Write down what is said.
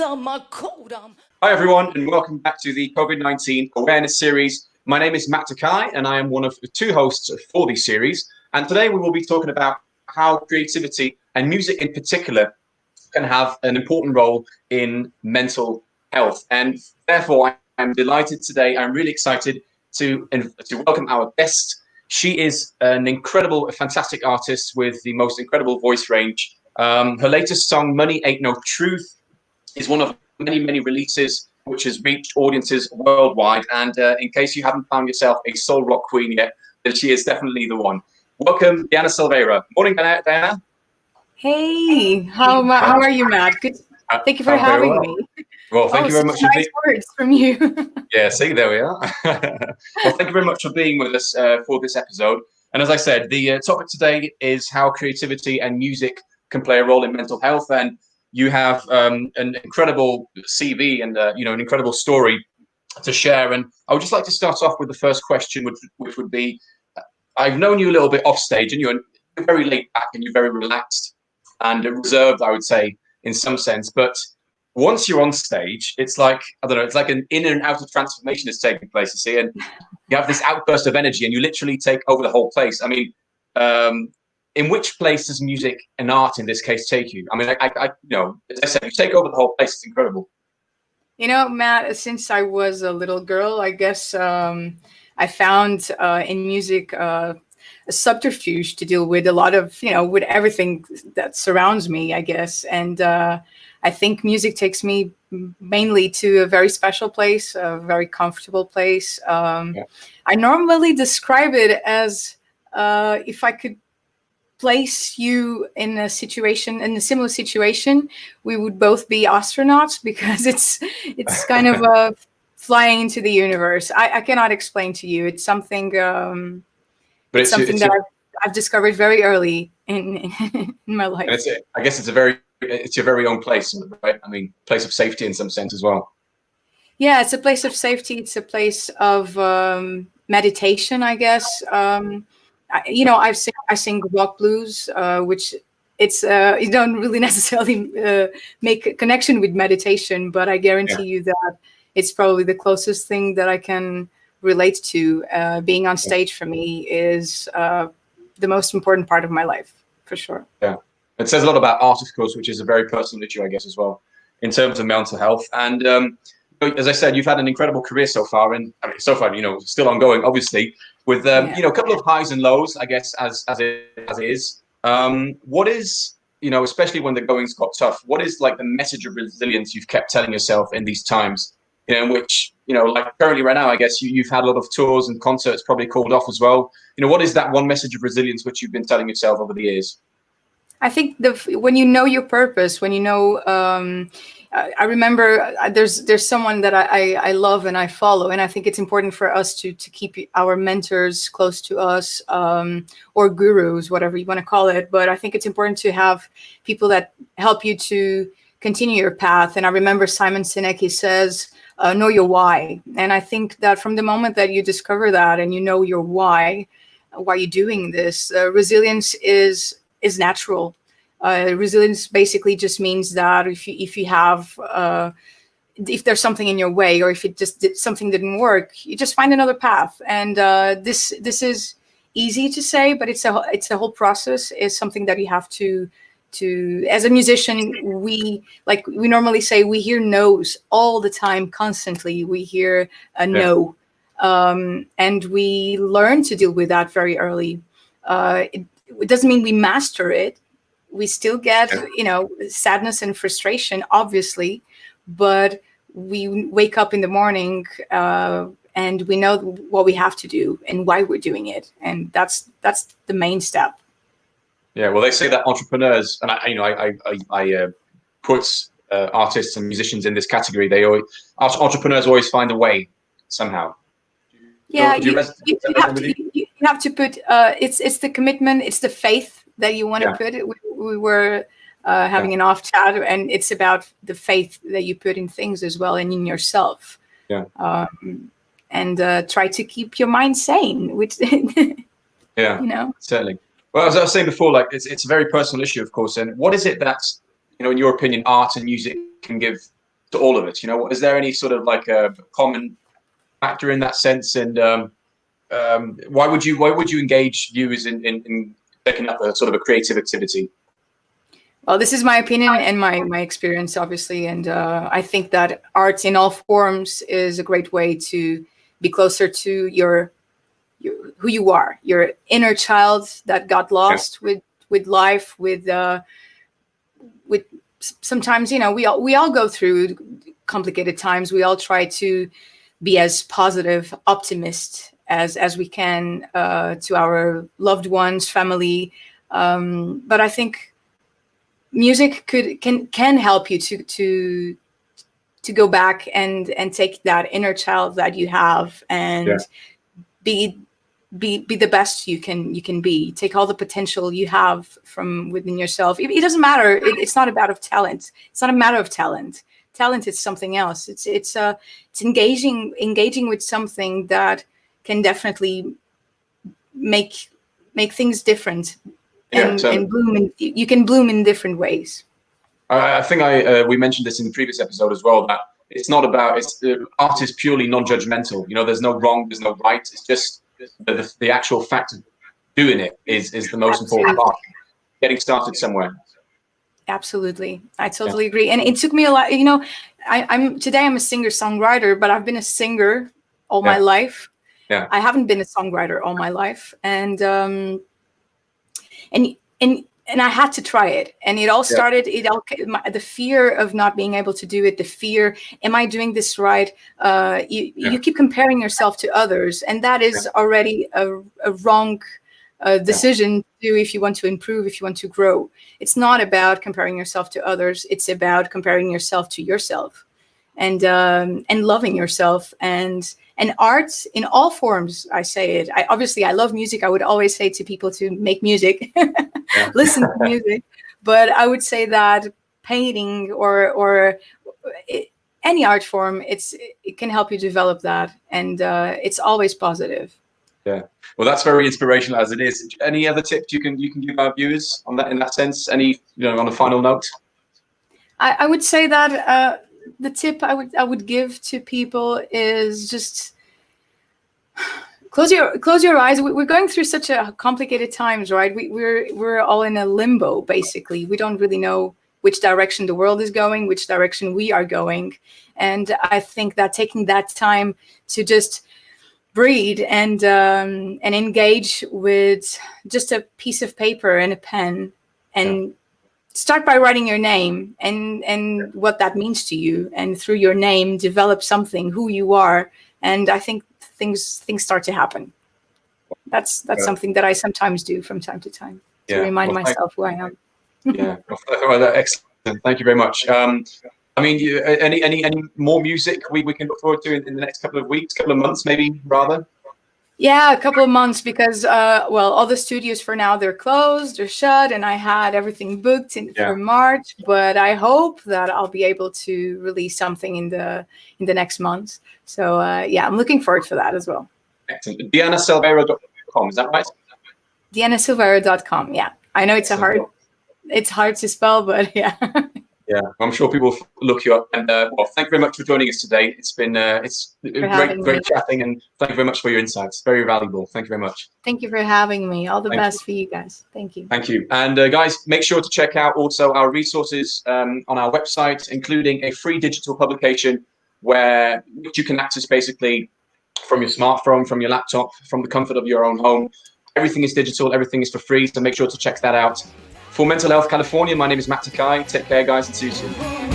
Hi everyone, and welcome back to the COVID-19 Awareness Series. My name is Matt Cae, and I am one of the two hosts for this series. And today we will be talking about how creativity and music in particular can have an important role in mental health. And therefore, I'm delighted today, I'm really excited to welcome our guest. She is an incredible, fantastic artist with the most incredible voice range. Her latest song, Money Ain't No Truth, is one of many, many releases which has reached audiences worldwide. And in case you haven't found yourself a soul rock queen yet, then she is definitely the one. Welcome, Diana Silveira. Morning, Diana. Hey, how are you, Matt? Good. Thank you for having me. Well, thank you very much. Nice words from you. Yeah, see, there we are. Well, thank you very much for being with us for this episode. And as I said, the topic today is how creativity and music can play a role in mental health. And you have an incredible CV and an incredible story to share. And I would just like to start off with the first question, which would be, I've known you a little bit off stage, and you're very laid back and you're very relaxed and reserved, I would say, in some sense. But once you're on stage, it's like, I don't know, it's like an inner and outer transformation is taking place, you see, and you have this outburst of energy and you literally take over the whole place. I mean, in which place does music and art in this case take you? I mean, as I said, you take over the whole place. It's incredible. You know, Matt, since I was a little girl, I guess I found in music a subterfuge to deal with a lot of, with everything that surrounds me, I guess. And I think music takes me mainly to a very special place, a very comfortable place. I normally describe it as if I could place you in a similar situation, we would both be astronauts, because it's kind of a flying into the universe. I cannot explain to you. It's something that I've discovered very early in my life. I guess it's your very own place, right? I mean, place of safety in some sense as well. Yeah, it's a place of safety. It's a place of meditation, I guess. I sing rock blues, which you don't really necessarily make a connection with meditation, but I guarantee you that it's probably the closest thing that I can relate to. Being on stage for me is the most important part of my life, for sure. Yeah, it says a lot about art, of course, which is a very personal issue, I guess, as well, in terms of mental health. And as I said, you've had an incredible career so far, and I mean, so far, still ongoing, obviously, with a couple of highs and lows, I guess, as it is. What is, especially when the going's got tough, what is like the message of resilience you've kept telling yourself in these times? In which, like currently right now, I guess you've had a lot of tours and concerts probably called off as well. What is that one message of resilience which you've been telling yourself over the years? I think when you know your purpose, when you know, I remember there's someone that I love and I follow, and I think it's important for us to keep our mentors close to us, or gurus, whatever you want to call it. But I think it's important to have people that help you to continue your path. And I remember Simon Sinek, he says, know your why. And I think that from the moment that you discover that and you know your why you're doing this, resilience is natural. Resilience basically just means that if you have if there's something in your way, or if something didn't work, you just find another path. And this is easy to say, but it's a whole process. It's something that you have to as a musician, we normally say we hear no's all the time, constantly. We hear a no, and we learn to deal with that very early. It doesn't mean we master it. We still get sadness and frustration, obviously, but we wake up in the morning and we know what we have to do and why we're doing it, and that's the main step. Yeah, well, they say that entrepreneurs, and I put artists and musicians in this category. Entrepreneurs always find a way somehow. Yeah, you have to put it's the commitment, it's the faith that you want to put. We were having an off chat, and it's about the faith that you put in things as well, and in yourself. Yeah. And try to keep your mind sane, which certainly. Well, as I was saying before, like it's a very personal issue, of course. And what is it that, in your opinion, art and music can give to all of us? You know, is there any sort of like a common factor in that sense? And why would you engage viewers in taking up a sort of a creative activity? Well, this is my opinion and my experience, obviously, and I think that art in all forms is a great way to be closer to your who you are, your inner child that got lost with life, with sometimes, you know, we all go through complicated times. We all try to be as positive, optimist as we can to our loved ones, family, but I think music can help you to go back and take that inner child that you have and be the best you can be. Take all the potential you have from within yourself. It doesn't matter. It's not about talent. It's not a matter of talent. Talent is something else. It's engaging with something that can definitely make things different. And bloom you can bloom in different ways. I think we mentioned this in the previous episode as well, that it's not about, art is purely non-judgmental. You know, there's no wrong, there's no right. It's just the actual fact of doing it is the most important part. Getting started somewhere. Absolutely, I totally agree. And it took me a lot. You know, I'm a singer-songwriter, but I've been a singer all my life. Yeah, I haven't been a songwriter all my life, and I had to try it, and it all started. The fear of not being able to do it, the fear, am I doing this right? You keep comparing yourself to others, and that is already a wrong decision to do if you want to improve, if you want to grow. It's not about comparing yourself to others. It's about comparing yourself to yourself, and loving yourself, and art in all forms. I say it. I love music. I would always say to people to make music, listen to music. But I would say that painting or any art form, it can help you develop that, and it's always positive. Yeah. Well, that's very inspirational as it is. Any other tips you can give our viewers on that, in that sense? Any, on a final note? I would say that the tip I would give to people is just close your eyes. We're going through such a complicated times, right? We're all in a limbo, basically. We don't really know which direction the world is going, which direction we are going. And I think that taking that time to just breathe and engage with just a piece of paper and a pen, and start by writing your name and what that means to you, and through your name develop something, who you are, and I think things start to happen. That's something that I sometimes do from time to time to remind myself who I am. Well, excellent. Thank you very much. I mean, any more music we can look forward to in the next couple of weeks, couple of months, maybe rather? Yeah, a couple of months, because all the studios for now, they're closed, they're shut, and I had everything booked for March. But I hope that I'll be able to release something in the next month. So I'm looking forward for that as well. Excellent. DianaSilveira.com, is that right? DianaSilveira.com. Yeah, I know it's hard to spell, but yeah. Yeah, I'm sure people will look you up. And thank you very much for joining us today. It's been great chatting, and thank you very much for your insights. Very valuable. Thank you very much. Thank you for having me. All the best for you guys. Thank you. Thank you. And guys, make sure to check out also our resources on our website, including a free digital publication which you can access basically from your smartphone, from your laptop, from the comfort of your own home. Everything is digital. Everything is for free. So make sure to check that out. For Mental Health California, my name is Matt Cae. Take care, guys, and see you soon.